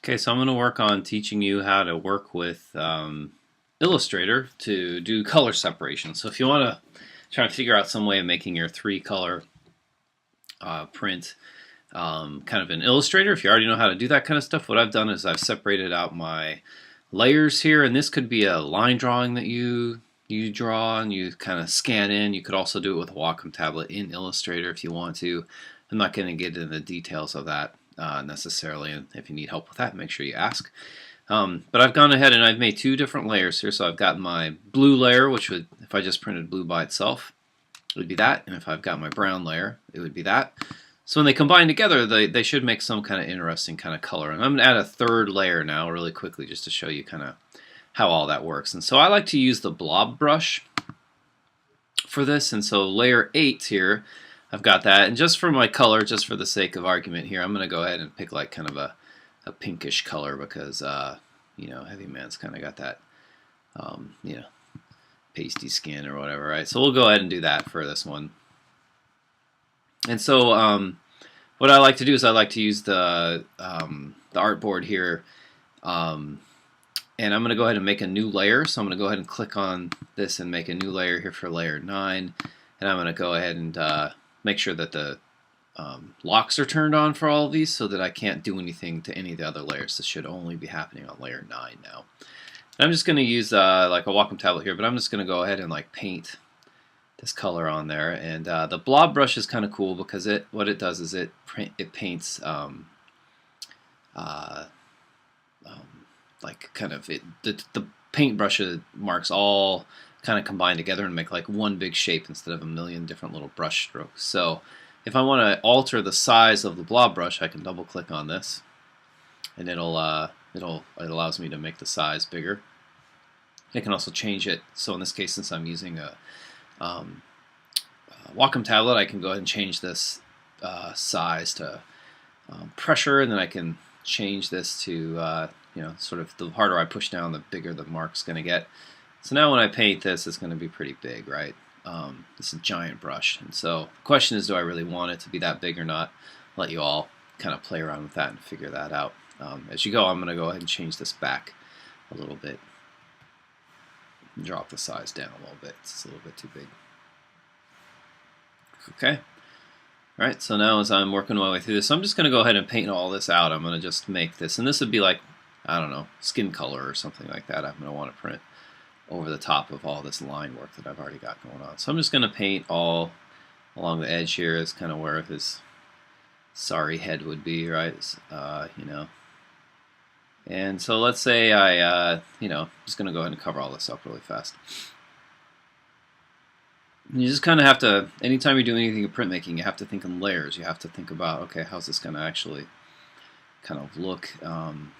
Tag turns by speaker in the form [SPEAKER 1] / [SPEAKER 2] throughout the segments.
[SPEAKER 1] Okay, so I'm going to work on teaching you how to work with Illustrator to do color separation. So if you want to try to figure out some way of making your three-color print kind of in Illustrator, if you already know how to do that kind of stuff, what I've done is I've separated out my layers here, and this could be a line drawing that you draw and you kind of scan in. You could also do it with a Wacom tablet in Illustrator if you want to. I'm not going to get into the details of that necessarily, and if you need help with that, make sure you ask. But I've gone ahead and I've made two different layers here. So I've got my blue layer, which would, if I just printed blue by itself, it would be that, and if I've got my brown layer, it would be that. So when they combine together, they should make some kind of interesting kind of color. And I'm going to add a third layer now really quickly just to show you kind of how all that works. And so I like to use the blob brush for this. And so layer 8 here, I've got that. And just for my color, just for the sake of argument here, I'm going to go ahead and pick like kind of a pinkish color because, you know, Heavy Man's kind of got that, you know, pasty skin or whatever, right? So we'll go ahead and do that for this one. And so what I like to do is I like to use the artboard here, and I'm going to go ahead and make a new layer. So I'm going to go ahead and click on this and make a new layer here for layer 9, and I'm going to go ahead and make sure that the locks are turned on for all of these so that I can't do anything to any of the other layers. This should only be happening on layer 9 now. And I'm just going to use like a Wacom tablet here, but I'm just going to go ahead and like paint this color on there. And the blob brush is kind of cool because what it does is it paints like kind of the paintbrush marks all kind of combine together and make like one big shape instead of a million different little brush strokes. So if I want to alter the size of the blob brush, I can double click on this, and it allows me to make the size bigger. I can also change it. So in this case, since I'm using a Wacom tablet, I can go ahead and change this size to pressure, and then I can change this to you know, sort of the harder I push down, the bigger the mark's going to get. So now when I paint this, it's going to be pretty big, right? It's a giant brush, and so the question is, do I really want it to be that big or not? I'll let you all kind of play around with that and figure that out. As you go, I'm going to go ahead and change this back a little bit. Drop the size down a little bit. It's a little bit too big. Okay. All right, so now as I'm working my way through this, I'm just going to go ahead and paint all this out. I'm going to just make this, and this would be like, I don't know, skin color or something like that. I'm going to want to print over the top of all this line work that I've already got going on. So I'm just going to paint all along the edge here is kind of where his sorry head would be, right? You know. And so let's say I, you know, just going to go ahead and cover all this up really fast. You just kind of have to, anytime you do anything in printmaking, you have to think in layers. You have to think about, okay, how's this going to actually kind of look when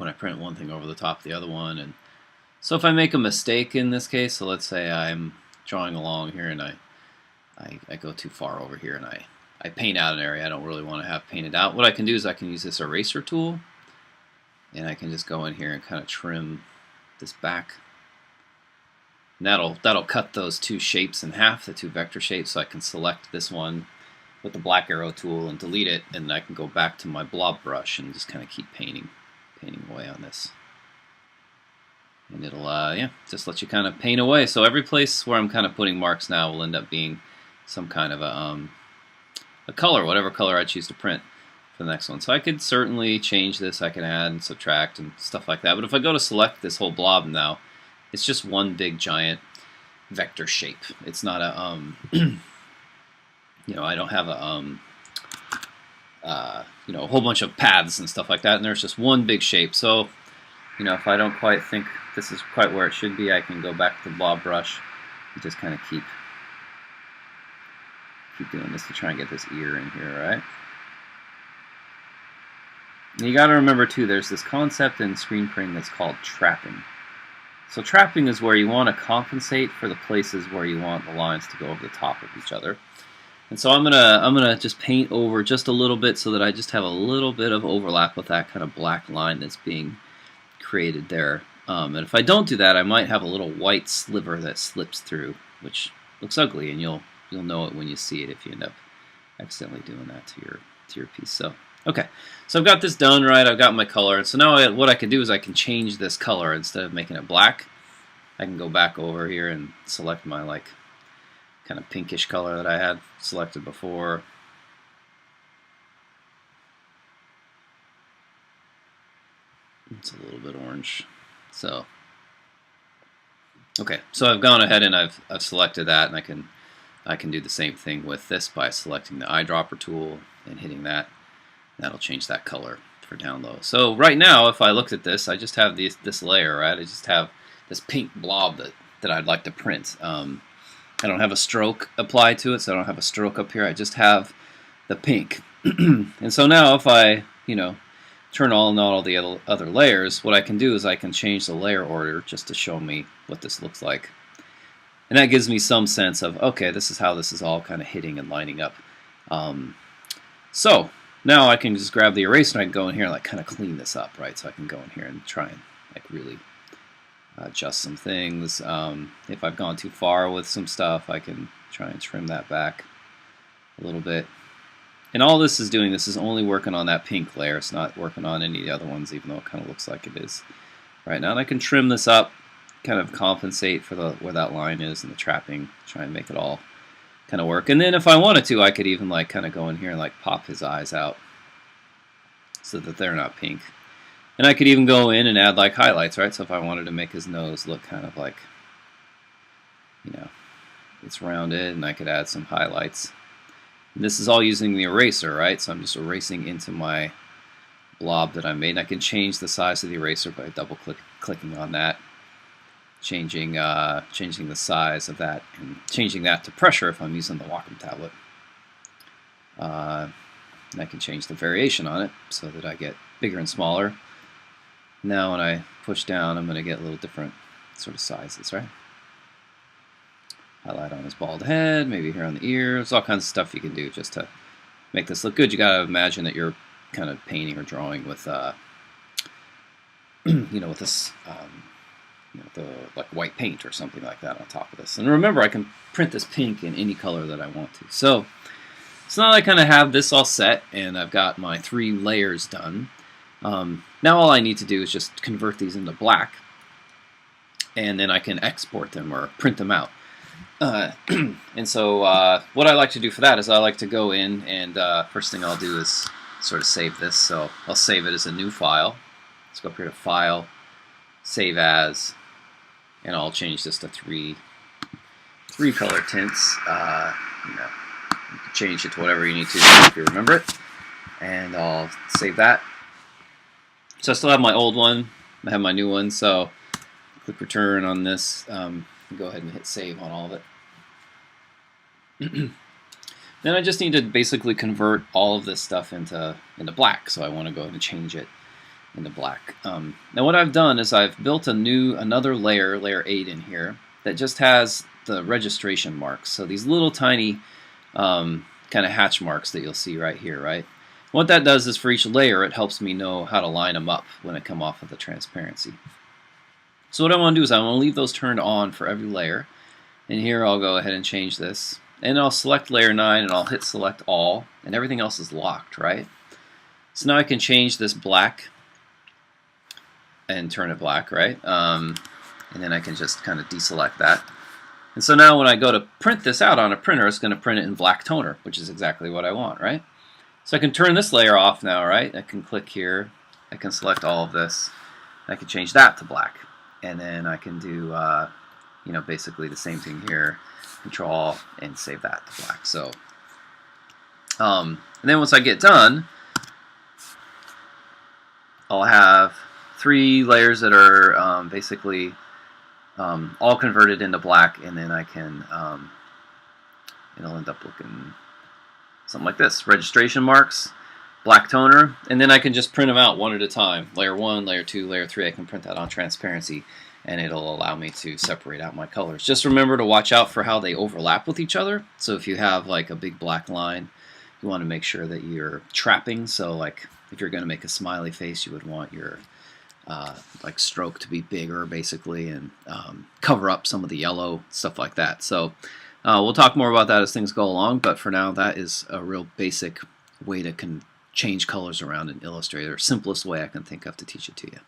[SPEAKER 1] I print one thing over the top of the other one. And so if I make a mistake in this case, so let's say I'm drawing along here and I go too far over here and I paint out an area I don't really want to have painted out. What I can do is I can use this eraser tool, and I can just go in here and kind of trim this back. And that'll cut those two shapes in half, the two vector shapes, so I can select this one with the black arrow tool and delete it, and I can go back to my blob brush and just kind of keep painting away on this. And it'll yeah, just let you kind of paint away. So every place where I'm kind of putting marks now will end up being some kind of a color, whatever color I choose to print for the next one. So I could certainly change this. I can add and subtract and stuff like that. But if I go to select this whole blob now, it's just one big giant vector shape. It's not a you know, I don't have a you know, a whole bunch of paths and stuff like that, and there's just one big shape. So, you know, if I don't quite think this is quite where it should be, I can go back to the blob brush and just kind of keep doing this to try and get this ear in here, right? And you got to remember too, there's this concept in screen printing that's called trapping. So trapping is where you want to compensate for the places where you want the lines to go over the top of each other. And so I'm gonna just paint over just a little bit so that I just have a little bit of overlap with that kind of black line that's being created there. And if I don't do that, I might have a little white sliver that slips through, which looks ugly, and you'll know it when you see it if you end up accidentally doing that to your piece. So Okay, so I've got this done, right? I've got my color, and so now what I can do is I can change this color. Instead of making it black, I can go back over here and select my like kind of pinkish color that I had selected before. It's a little bit orange. So okay, so I've gone ahead and I've selected that, and I can do the same thing with this by selecting the eyedropper tool and hitting that. That'll change that color for down low. So right now, if I looked at this, I just have this layer, right? I just have this pink blob that I'd like to print. I don't have a stroke applied to it, so I don't have a stroke up here. I just have the pink. And so now if I, turn on all the other layers, what I can do is I can change the layer order just to show me what this looks like. And that gives me some sense of, okay, this is how this is all kind of hitting and lining up. So now I can just grab the eraser and I can go in here and like kind of clean this up, right? So I can go in here and try and like really adjust some things. If I've gone too far with some stuff, I can try and trim that back a little bit. And all this is doing, this is only working on that pink layer. It's not working on any of the other ones, even though it kind of looks like it is right now. And I can trim this up, kind of compensate for where that line is and the trapping, try and make it all kind of work. And then if I wanted to, I could even like kind of go in here and like pop his eyes out so that they're not pink. And I could even go in and add like highlights, right? So if I wanted to make his nose look kind of like, it's rounded, and I could add some highlights. And this is all using the eraser, right? So I'm just erasing into my blob that I made. And I can change the size of the eraser by clicking on that, changing the size of that, and changing that to pressure if I'm using the Wacom tablet. And I can change the variation on it so that I get bigger and smaller. Now when I push down, I'm going to get a little different sort of sizes, right? Highlight on his bald head, maybe here on the ears, all kinds of stuff you can do just to make this look good. You got to imagine that you're kind of painting or drawing with, with this, the like white paint or something like that on top of this. And remember, I can print this pink in any color that I want to. So now I kind of have this all set, and I've got my 3 layers done. Now all I need to do is just convert these into black, and then I can export them or print them out. And so what I like to do for that is I like to go in, and first thing I'll do is sort of save this. So I'll save it as a new file. Let's go up here to File, Save As, and I'll change this to three color tints. You can change it to whatever you need to if you remember it. And I'll save that. So I still have my old one. I have my new one. So click Return on this. Go ahead and hit Save on all of it. Then I just need to basically convert all of this stuff into black. So I want to go ahead and change it into black. Now what I've done is I've built another layer, layer 8 in here, that just has the registration marks. So these little tiny kind of hatch marks that you'll see right here, right? What that does is for each layer, it helps me know how to line them up when I come off of the transparency. So what I want to do is I want to leave those turned on for every layer. And here I'll go ahead and change this. And I'll select layer 9 and I'll hit select all, and everything else is locked, right? So now I can change this black and turn it black, right? And then I can just kind of deselect that. And so now when I go to print this out on a printer, it's going to print it in black toner, which is exactly what I want, right? So I can turn this layer off now, right? I can click here. I can select all of this. I can change that to black. And then I can do, basically the same thing here. Control and save that to black. So, and then once I get done, I'll have 3 layers that are basically all converted into black, and then I can, it'll end up looking something like this. Registration marks, black toner, and then I can just print them out one at a time. Layer 1, layer 2, layer 3, I can print that on transparency, and it'll allow me to separate out my colors. Just remember to watch out for how they overlap with each other. So if you have like a big black line, you want to make sure that you're trapping. So like if you're going to make a smiley face, you would want your like stroke to be bigger basically, and cover up some of the yellow, stuff like that. So we'll talk more about that as things go along, but for now that is a real basic way to change colors around in Illustrator. Simplest way I can think of to teach it to you.